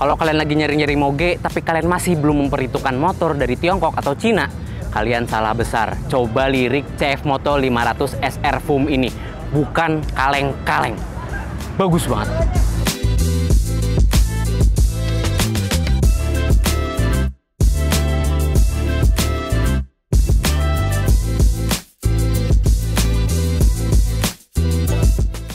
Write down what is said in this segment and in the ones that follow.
Kalau kalian lagi nyari-nyari moge, tapi kalian masih belum memperhitungkan motor dari Tiongkok atau Cina, kalian salah besar. Coba lirik CF Moto 500 SR Foam ini. Bukan kaleng-kaleng. Bagus banget.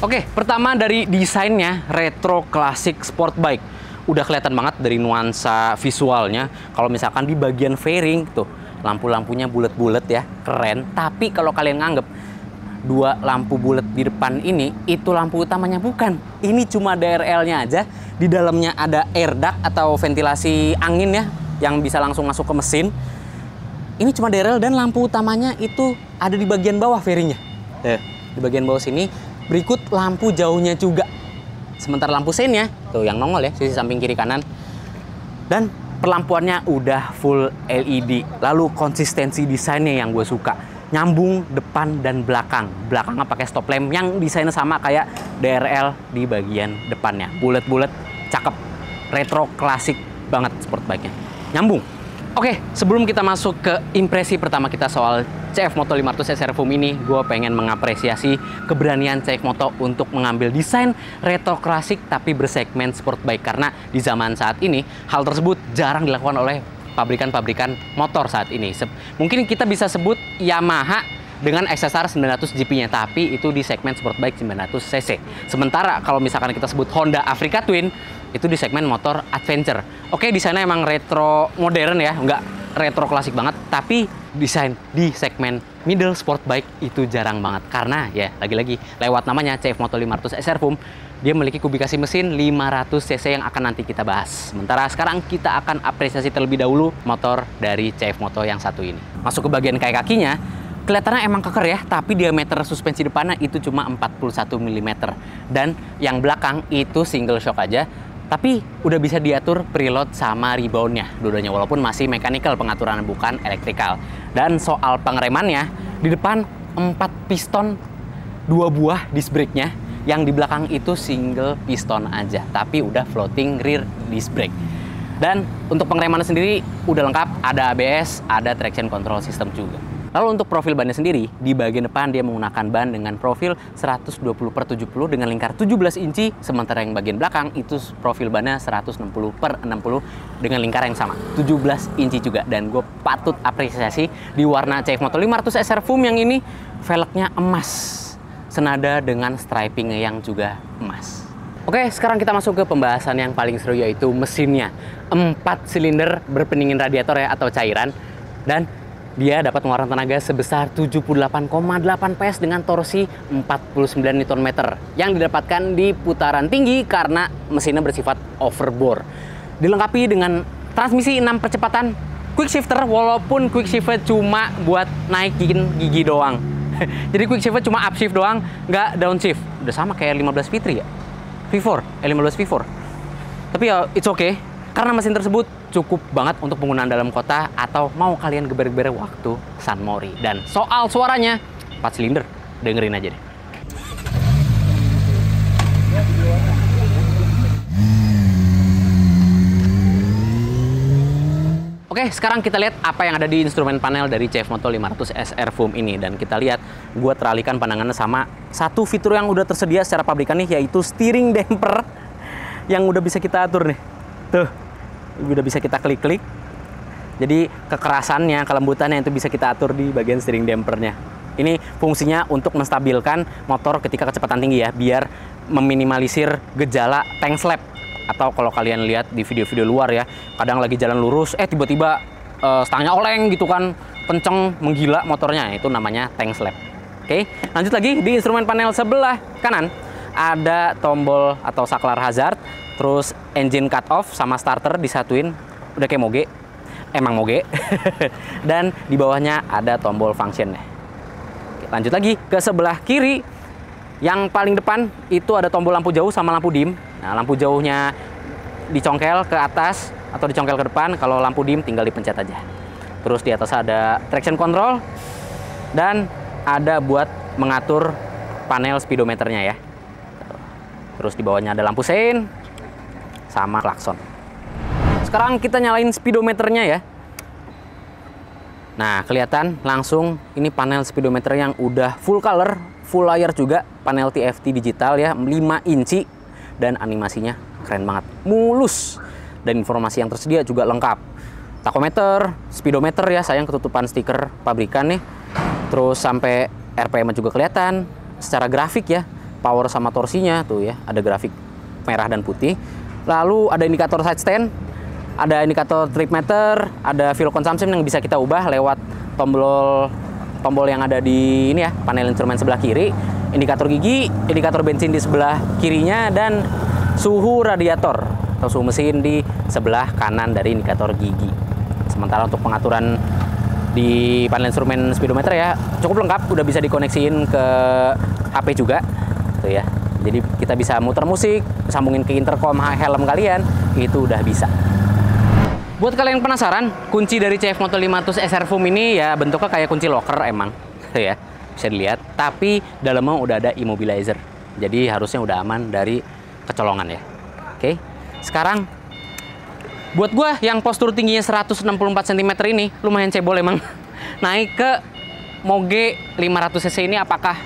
Oke, pertama dari desainnya, retro classic sport bike. Udah kelihatan banget dari nuansa visualnya. Kalau misalkan di bagian fairing tuh, lampu-lampunya bulat-bulat ya, keren. Tapi kalau kalian nganggep dua lampu bulat di depan ini, itu lampu utamanya, bukan. Ini cuma DRL-nya aja. Di dalamnya ada air duct atau ventilasi angin ya, yang bisa langsung masuk ke mesin. Ini cuma DRL dan lampu utamanya itu ada di bagian bawah fairingnya. Di bagian bawah sini. Berikut lampu jauhnya juga. Sementara lampu seinnya, tuh yang nongol ya, sisi samping kiri kanan. Dan perlampuannya udah full LED. Lalu konsistensi desainnya yang gue suka. Nyambung depan dan belakang. Belakangnya pakai stop lamp yang desainnya sama kayak DRL di bagian depannya. Bulet-bulet, cakep. Retro, klasik banget sport bike-nya. Nyambung. Oke, sebelum kita masuk ke impresi pertama kita soal CF Moto 500 SR Foam ini, gue pengen mengapresiasi keberanian CF Moto untuk mengambil desain retro klasik tapi bersegmen sport bike. Karena di zaman saat ini, hal tersebut jarang dilakukan oleh pabrikan-pabrikan motor saat ini. Mungkin kita bisa sebut Yamaha dengan SSR 900 GP-nya, tapi itu di segmen sport bike 900 cc. Sementara kalau misalkan kita sebut Honda Africa Twin, itu di segmen motor adventure. Oke, desainnya emang retro modern ya, nggak retro klasik banget, tapi desain di segmen middle sport bike itu jarang banget. Karena ya, lagi-lagi lewat namanya CF Moto 500 SR Foam, dia memiliki kubikasi mesin 500 cc yang akan nanti kita bahas. Sementara sekarang kita akan apresiasi terlebih dahulu motor dari CF Moto yang satu ini. Masuk ke bagian kakinya, kelihatannya emang keker ya, tapi diameter suspensi depannya itu cuma 41 mm. Dan yang belakang itu single shock aja, tapi udah bisa diatur preload sama reboundnya dua-duanya, walaupun masih mechanical pengaturan, bukan elektrikal. Dan soal pengeremannya, di depan 4 piston, 2 buah disc brake-nya, yang di belakang itu single piston aja, tapi udah floating rear disc brake. Dan untuk pengereman sendiri udah lengkap, ada ABS, ada traction control system juga. Lalu untuk profil bannya sendiri, di bagian depan dia menggunakan ban dengan profil 120/70 dengan lingkar 17 inci, sementara yang bagian belakang itu profil bannya 160/60 dengan lingkar yang sama, 17 inci juga. Dan gue patut apresiasi di warna CF Moto 500 SR Foam yang ini, velgnya emas, senada dengan stripingnya yang juga emas. Oke, sekarang kita masuk ke pembahasan yang paling seru, yaitu mesinnya. 4 silinder berpendingin radiator ya, atau cairan, dan dia dapat mengeluarkan tenaga sebesar 78,8 PS dengan torsi 49 Nm yang didapatkan di putaran tinggi karena mesinnya bersifat overbore. Dilengkapi dengan transmisi 6 percepatan quick shifter, walaupun quick shifter cuma buat naikin gigi doang. Jadi quick shifter cuma upshift doang, nggak downshift. Udah sama kayak 15 V3 ya? V4, 15 V4. Tapi ya it's okay, karena mesin tersebut cukup banget untuk penggunaan dalam kota atau mau kalian geber-geber waktu San Mori. Dan soal suaranya, 4 silinder, dengerin aja deh. Oke, sekarang kita lihat apa yang ada di instrumen panel dari CF Moto 500 SR Foam ini. Dan kita lihat, gue teralihkan pandangannya sama satu fitur yang udah tersedia secara pabrikan nih, yaitu steering damper yang udah bisa kita atur nih. Tuh, udah bisa kita klik-klik. Jadi kekerasannya, kelembutannya itu bisa kita atur di bagian steering dampernya. Ini fungsinya untuk menstabilkan motor ketika kecepatan tinggi ya, biar meminimalisir gejala tank slap. Atau kalau kalian lihat di video-video luar ya, kadang lagi jalan lurus, tiba-tiba stangnya oleng gitu kan, kenceng, menggila motornya, itu namanya tank slap. Oke, lanjut lagi di instrumen panel sebelah kanan ada tombol atau saklar hazard, terus engine cut off sama starter disatuin, udah kayak moge, emang moge. Dan di bawahnya ada tombol function. Oke, lanjut lagi ke sebelah kiri, yang paling depan itu ada tombol lampu jauh sama lampu dim. Nah, lampu jauhnya dicongkel ke atas atau dicongkel ke depan, kalau lampu dim tinggal dipencet aja. Terus di atas ada traction control dan ada buat mengatur panel speedometernya ya. Terus di bawahnya ada lampu sein sama klakson. Sekarang kita nyalain speedometernya ya. Nah, kelihatan langsung ini panel speedometer yang udah full color, full layar juga, panel TFT digital ya, 5 inci, dan animasinya keren banget, mulus, dan informasi yang tersedia juga lengkap. Tachometer, speedometer ya, sayang ketutupan stiker pabrikan nih, terus sampai RPM juga kelihatan, secara grafik ya, power sama torsinya tuh ya, ada grafik merah dan putih, lalu ada indikator side stand, ada indikator trip meter, ada fuel consumption yang bisa kita ubah lewat tombol yang ada di ini ya, panel instrumen sebelah kiri, indikator gigi, indikator bensin di sebelah kirinya, dan suhu radiator atau suhu mesin di sebelah kanan dari indikator gigi. Sementara untuk pengaturan di panel instrumen speedometer ya cukup lengkap, udah bisa dikoneksiin ke HP juga tuh ya. Jadi kita bisa muter musik, sambungin ke intercom helm kalian, itu udah bisa. Buat kalian yang penasaran, kunci dari CF Moto 500 SR Foam ini ya bentuknya kayak kunci locker emang, ya bisa dilihat. Tapi dalamnya udah ada immobilizer, jadi harusnya udah aman dari kecolongan ya. Oke, sekarang buat gua yang postur tingginya 164 cm ini lumayan cebol emang. Naik ke Moge 500 cc ini apakah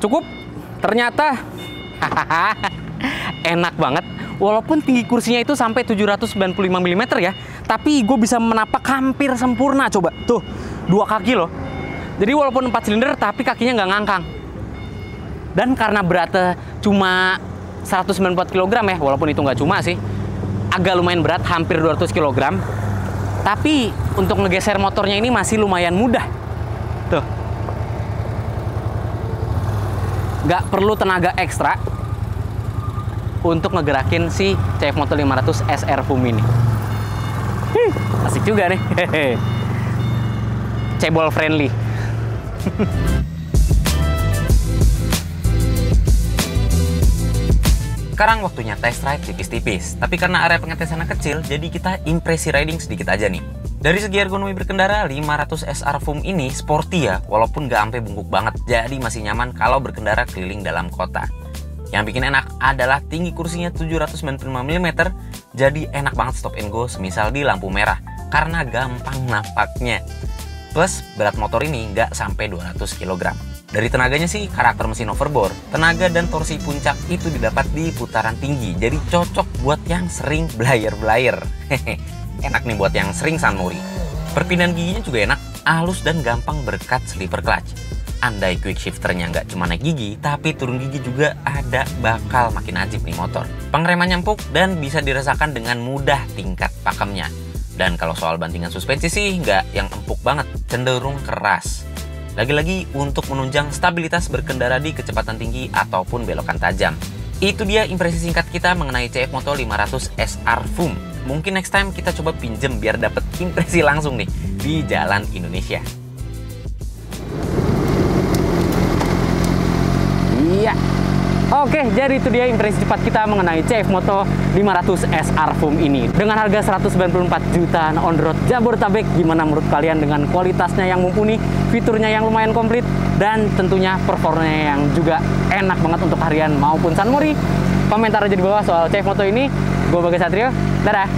cukup? Ternyata enak banget. Walaupun tinggi kursinya itu sampai 795 mm ya, tapi gue bisa menapak hampir sempurna. Coba tuh, 2 kaki loh. Jadi walaupun 4 silinder tapi kakinya nggak ngangkang. Dan karena beratnya cuma 194 kg ya, walaupun itu nggak cuma sih, agak lumayan berat, hampir 200 kg. Tapi untuk ngegeser motornya ini masih lumayan mudah. Tuh, nggak perlu tenaga ekstra untuk ngegerakin si CF Moto 500 SR Foam ini. Asik juga nih. Cebol friendly. Sekarang waktunya test ride tipis-tipis. Tapi karena area pengetesannya kecil, jadi kita impresi riding sedikit aja nih. Dari segi ergonomi berkendara, 500 SR Foam ini sporty ya, walaupun nggak sampai bungkuk banget. Jadi masih nyaman kalau berkendara keliling dalam kota. Yang bikin enak adalah tinggi kursinya 795 mm, jadi enak banget stop and go semisal di lampu merah, karena gampang nampaknya. Plus, berat motor ini nggak sampai 200 kg. Dari tenaganya sih, karakter mesin overbore, tenaga dan torsi puncak itu didapat di putaran tinggi, jadi cocok buat yang sering belayer-belayer. Enak nih buat yang sering sunmori. Perpindahan giginya juga enak, halus dan gampang berkat sleeper clutch. Andai quick shifternya nggak cuma naik gigi, tapi turun gigi juga ada, bakal makin ajib nih motor. Pengeremannya empuk dan bisa dirasakan dengan mudah tingkat pakemnya. Dan kalau soal bantingan suspensi sih nggak yang empuk banget, cenderung keras. Lagi-lagi untuk menunjang stabilitas berkendara di kecepatan tinggi ataupun belokan tajam. Itu dia impresi singkat kita mengenai CF Moto 500 SR Foam. Mungkin next time kita coba pinjem biar dapet impresi langsung nih di jalan Indonesia. Iya. Oke, jadi itu dia impresi cepat kita mengenai CF Moto 500 SR Foam ini. Dengan harga 194 jutaan on road Jabodetabek, gimana menurut kalian dengan kualitasnya yang mumpuni, fiturnya yang lumayan komplit, dan tentunya performanya yang juga enak banget untuk harian maupun sunmori? Komentar aja di bawah soal CF Moto ini. Gue Bagas Satrio, dadah!